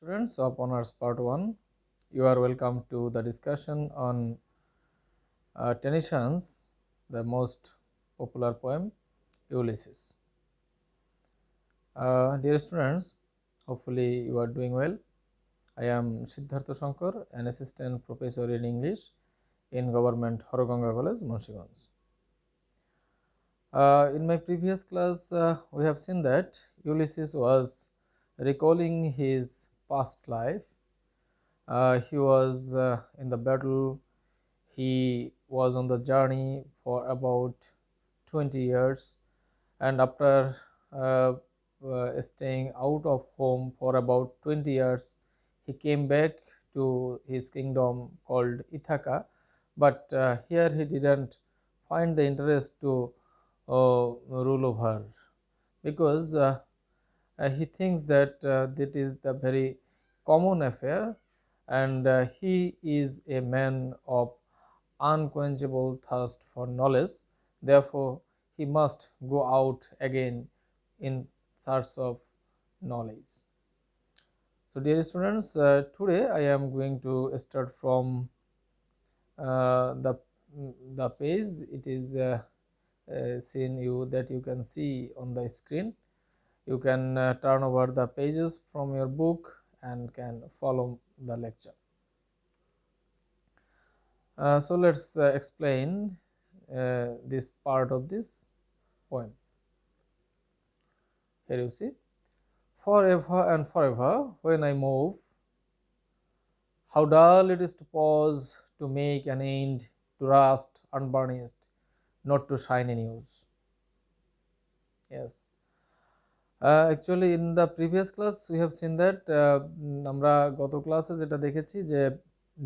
Students of Honors Part 1, you are welcome to the discussion on Tennyson's the most popular poem Ulysses. Dear students, hopefully you are doing well. I am Siddhartha Shankar, an assistant professor in English in Government Horoganga College, Munshiganj. In my previous class, we have seen that Ulysses was recalling his past life. He was in the battle. He was on the journey for about 20 years, and after staying out of home for about 20 years, he came back to his kingdom called Ithaca. But here he didn't find the interest to rule over, because he thinks that that is the very common affair, and he is a man of unquenchable thirst for knowledge. Therefore, he must go out again in search of knowledge. So, dear students, today I am going to start from the page. It is seen you that you can see on the screen. You can turn over the pages from your book and can follow the lecture. So let's explain this part of this poem. Here you see, forever and forever when I move, how dull it is to pause, to make an end, to rust unburnished, not to shine in use. Yes. Actually in the previous class we have seen that আমরা গত ক্লাসে যেটা দেখেছি যে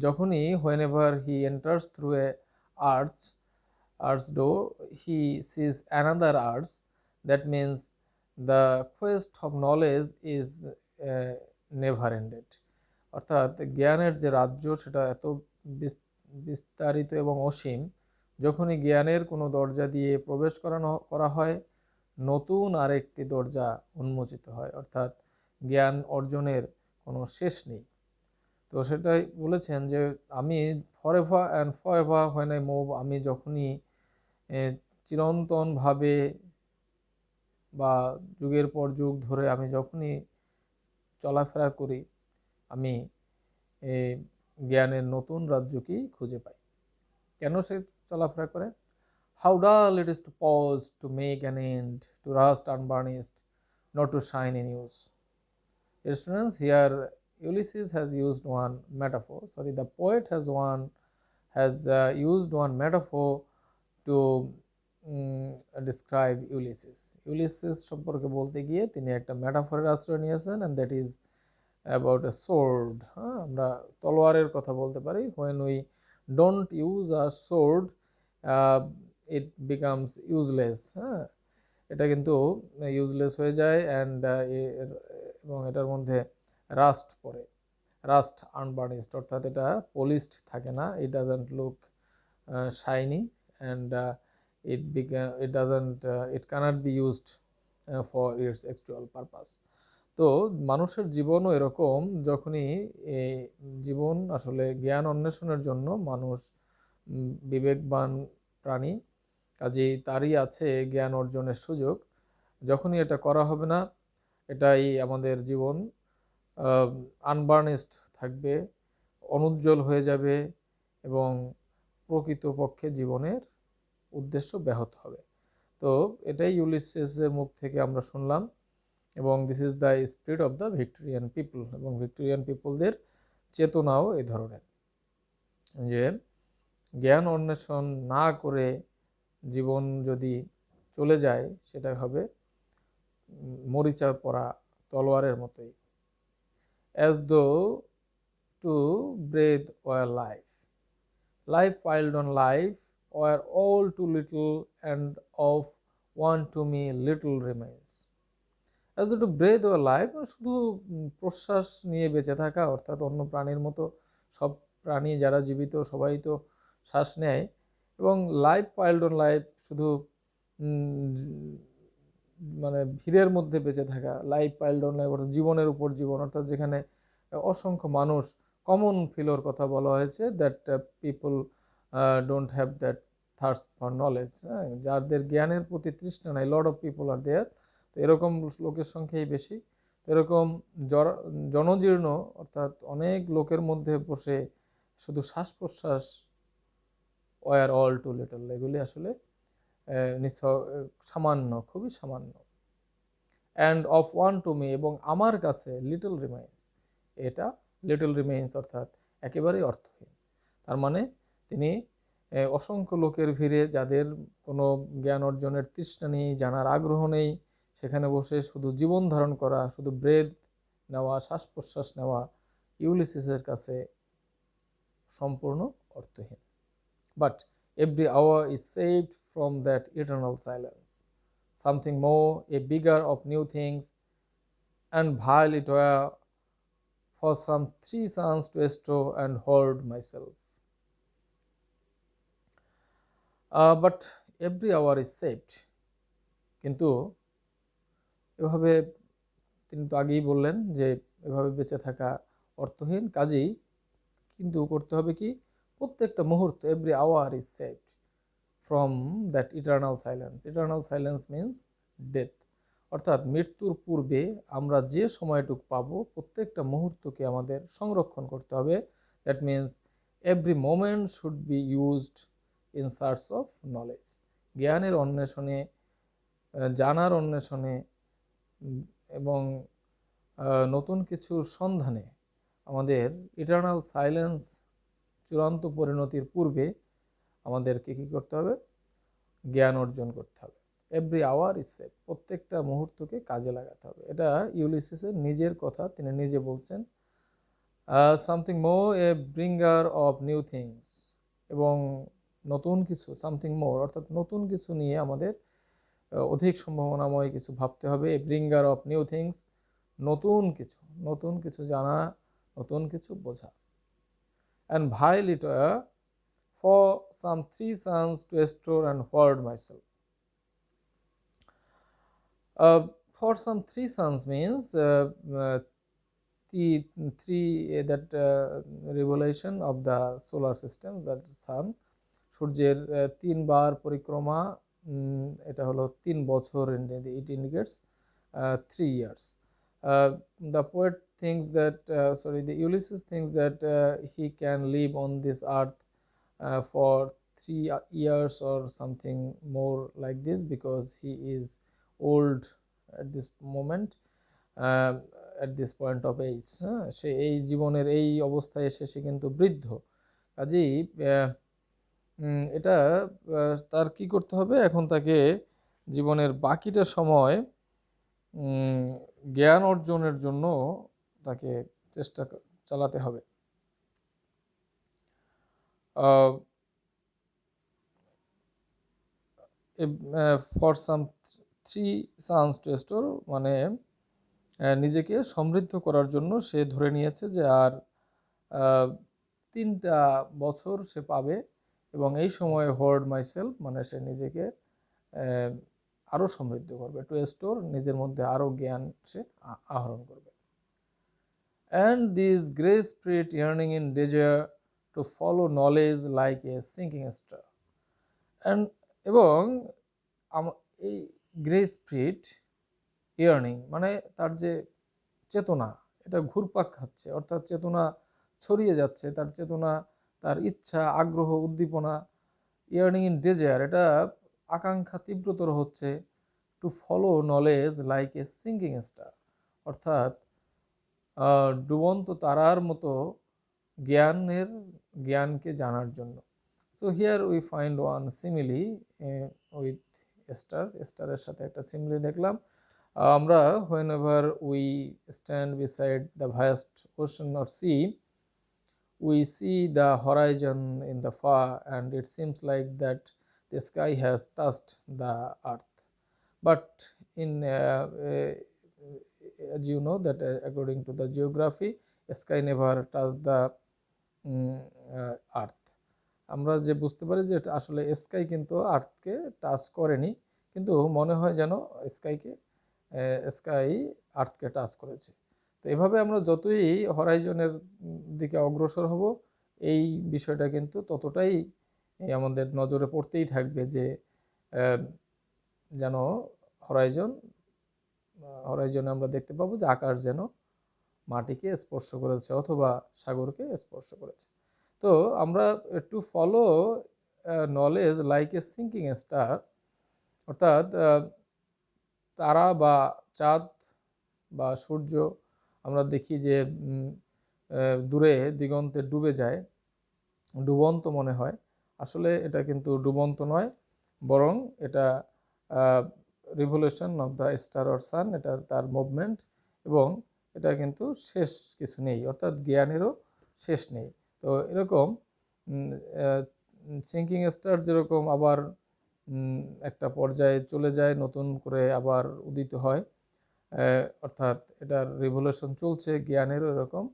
যখনই whenever he enters through a arch door, he sees another arch. That means the quest of knowledge is never ended. অর্থাৎ জ্ঞানের যে রাজ্য সেটা এত বিস্তারিত এবং অসীম, যখনই জ্ঞানের কোনো দরজা দিয়ে প্রবেশ করা হয়, নতুন আরেকটি দরজা উন্মোচিত হয়, অর্থাৎ জ্ঞান অর্জনের কোনো শেষ নেই। তো সেটাই বলেছেন যে আমি forever and forever when I move, আমি যখনই চিরন্তনভাবে বা যুগের পর যুগ ধরে আমি যখনই চলাফেরা করি, আমি জ্ঞানের নতুন রাজ্যকেই খুঁজে পাই। কেন সে চলাফেরা করে? How dull it is to pause, to make an end, to rust unburnished, not to shine in use. Dear students, here Ulysses has used one metaphor. Sorry, the poet has used one metaphor to describe Ulysses. Ulysses সম্পর্কে বলতে গিয়ে তিনি একটা ম্যাটাফরের আশ্রয় নিয়েছেন, and that is about a sword. আমরা তলোয়ারের কথা বলতে পারি। When we don't use a sword, it becomes useless. এটা কিন্তু ইউজলেস হয়ে যায়, অ্যান্ড এবং এটার মধ্যে রাস্ট পড়ে, রাস্ট আনবার্নিশড, অর্থাৎ এটা পলিশড থাকে না, it doesn't look shiny, and it cannot be used for its actual purpose. তো মানুষের জীবনও এরকম, যখনই জীবন আসলে জ্ঞান অন্বেষণের জন্য মানুষ বিবেকবান প্রাণী, কাজেই তারই আছে জ্ঞান অর্জনের সুযোগ। যখনই এটা করা হবে না, এটাই আমাদের জীবন আনবার্নিশড থাকবে, অনুজ্জ্বল হয়ে যাবে, এবং প্রকৃতপক্ষে জীবনের উদ্দেশ্য ব্যাহত হবে। তো এটাই ইউলিসেসের মুখ থেকে আমরা শুনলাম, এবং this is the spirit of the Victorian people, এবং ভিক্টোরিয়ান পিপলদের চেতনাও এই ধরনের, যে জ্ঞান অন্বেষণ না করে জীবন যদি চলে যায়, সেটা হবে মরিচা পড়া তলোয়ারের মতোই। As though to breathe were life, life piled on life were all too little, and of one to me little remains. As though to breathe were life, শুধু প্রশ্বাস নিয়ে বেঁচে থাকা, অর্থাৎ অন্য প্রাণীর মতো সব প্রাণী যারা জীবিত সবাই তো শ্বাস নেয়, এবং লাইফ পাইল্ড অন লাইফ, শুধু মানে ভিড়ের মধ্যে বেঁচে থাকা, লাইফ পাইল্ড অন লাইফ অর্থাৎ জীবনের উপর জীবন, অর্থাৎ যেখানে অসংখ্য মানুষ, কমন ফিলোর কথা বলা হয়েছে, that people don't have that thirst for knowledge, হ্যাঁ, যাদের জ্ঞানের প্রতি তৃষ্ণা নাই, লট অফ পিপল আর দেয়ার। তো এরকম লোকের সংখ্যাই বেশি। এরকম জনজীর্ণ, অর্থাৎ অনেক লোকের মধ্যে বসে শুধু শ্বাস প্রশ্বাস, ওয়ার অল টু লিটল, এগুলি আসলে সামান্য, খুবই সামান্য। And of one to me, এবং আমার কাছে লিটল রিমাইন্স, এটা লিটল রিমাইন্স অর্থাৎ একেবারেই অর্থহীন। তার মানে তিনি অসংখ্য লোকের ভিড়ে, যাদের কোনো জ্ঞান অর্জনের তৃষ্ণা নেই, জানার আগ্রহ নেই, সেখানে বসে শুধু জীবন ধারণ করা, শুধু ব্রেথ নেওয়া, শ্বাস প্রশ্বাস নেওয়া, ইউলিসিসের কাছে সম্পূর্ণ অর্থহীন। But every hour is saved from that eternal silence, something more, a bigger of new things, and while it were for some 3 suns to bestow and hold myself. But every hour is saved. কিন্তু এভাবে, তিনি তো আগেই বললেন যে এভাবে বেঁচে থাকা অর্থহীন, কাজেই কিন্তু করতে হবে কি, প্রত্যেকটা মুহূর্ত, every hour is saved from that eternal silence. Eternal silence means death, অর্থাৎ মৃত্যুর পূর্বে আমরা যে সময়টুকু পাবো, প্রত্যেকটা মুহূর্তকে আমাদের সংরক্ষণ করতে হবে। That means every moment should be used in search of knowledge, জ্ঞানের অন্বেষণে, জানার অন্বেষণে এবং নতুন কিছুর সন্ধানে আমাদের ইটার্নাল সাইলেন্স চূড়ান্ত পরিণতির পূর্বে আমাদেরকে কী করতে হবে, জ্ঞান অর্জন করতে হবে। এভরি আওয়ার ইজ সেভ, প্রত্যেকটা মুহূর্তকে কাজে লাগাতে হবে। এটা ইউলিসিসের নিজের কথা, তিনি নিজে বলছেন। Something more, a bringer of new things, এবং নতুন কিছু, সামথিং মোর অর্থাৎ নতুন কিছু নিয়ে আমাদের অধিক সম্ভাবনাময় কিছু ভাবতে হবে। A bringer of new things, নতুন কিছু জানা, নতুন কিছু বোঝা। And while it for some 3 suns to store and hoard myself. For some 3 suns means the 3 that revolution of the solar system, that sun, সূর্যের 3 বার পরিক্রমা, এটা হলো 3 বছর, it indicates 3 years. The poet thinks that the Ulysses thinks that he can live on this earth for 3 years or something more like this, because he is old at this moment, at this point of age. সে এই জীবনের এই অবস্থায় এসে সে কিন্তু বৃদ্ধ, কাজেই এটা তার কি করতে হবে, এখন তাকে জীবনের বাকিটা সময় জ্ঞান অর্জনের জন্য তাকে চেষ্টা চালাতে হবে। For some 3 suns to store, মানে নিজেকে সমৃদ্ধ করার জন্য সে ধরে নিয়েছে যে আর 3টা বছর সে পাবে, এবং এই সময়ে হোল্ড মাইসেলফ, মানে সে নিজেকে আরও সমৃদ্ধ করবে। টু স্টোর, নিজের মধ্যে আরও জ্ঞান সে আহরণ করবে। And this grey spirit earning in desire to follow knowledge like a sinking star. এবং এই গ্রে স্পিরিট ইয়ার্নিং মানে তার যে চেতনা, এটা ঘুরপাক খাচ্ছে, অর্থাৎ চেতনা ছড়িয়ে যাচ্ছে, তার চেতনা, তার ইচ্ছা, আগ্রহ, উদ্দীপনা, ইয়ার্নিং ইন ডেজায়ার, এটা আকাঙ্ক্ষা তীব্রতর হচ্ছে। To follow knowledge like a sinking star, অর্থাৎ ডুবন্ত তারার মতো জ্ঞানকে জানার জন্য। So here we find one simile with স্টারের সাথে একটা সিমিলি দেখলাম। আমরা whenever we stand beside the vast ocean or sea, we see the horizon in the far, and it seems like that the sky has touched the earth. But in as you know that according to the geography, sky never touched the earth. আমরা যে বুঝতে পারি যে এটা আসলে sky কিন্তু আর্থকে touch করেনি, কিন্তু মনে হয় যেন স্কাই আর্থকে টাচ করেছে। তো এভাবে আমরা যতই হরাইজনের দিকে অগ্রসর হব, এই বিষয়টা কিন্তু ততটাই আমাদের নজরে পড়তেই থাকবে যে যেন হরাইজনে আমরা দেখতে পাবো যে আকাশ যেন মাটিকে স্পর্শ করেছে অথবা সাগরকে স্পর্শ করেছে। তো আমরা to follow knowledge like a sinking star, অর্থাৎ তারা বা চাঁদ বা সূর্য আমরা দেখি যে দূরে দিগন্তে ডুবে যায়, ডুবন্ত মনে হয়। আসলে এটা কিন্তু ডুবন্ত নয়, বরং এটা revolution of the star or sun, এটা তার মুভমেন্ট, এবং এটা কিন্তু শেষ কিছু নেই, অর্থাৎ জ্ঞানেরও শেষ নেই। তো এরকম সিঙ্কিং স্টার যেরকম আবার একটা পর্যায়ে চলে যায়, নতুন করে আবার উদিত হয়, অর্থাৎ এটার রিভলিউশন চলছে, জ্ঞানেরও এরকম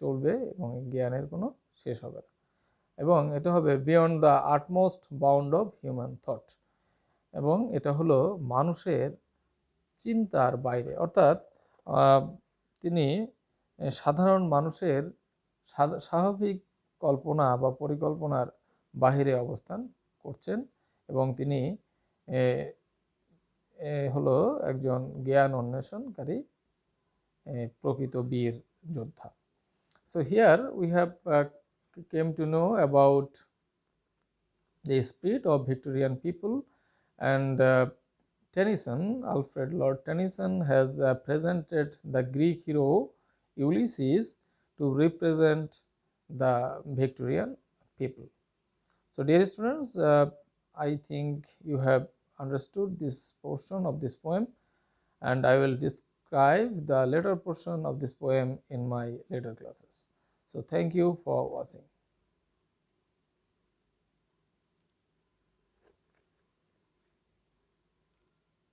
চলবে এবং জ্ঞানের কোনো শেষ হবে না, এবং এটা হবে beyond the utmost bound of human thought, এবং এটা হলো মানুষের চিন্তার বাইরে, অর্থাৎ তিনি সাধারণ মানুষের স্বাভাবিক কল্পনা বা পরিকল্পনার বাহিরে অবস্থান করছেন, এবং তিনি হলো একজন জ্ঞান অন্বেষণকারী প্রকৃত বীর যোদ্ধা। So here we have came to know about the spirit of Victorian people, and Tennyson, Alfred Lord Tennyson, has presented the Greek hero Ulysses to represent the Victorian people. So dear students, I think you have understood this portion of this poem, and I will describe the later portion of this poem in my later classes. So thank you for watching.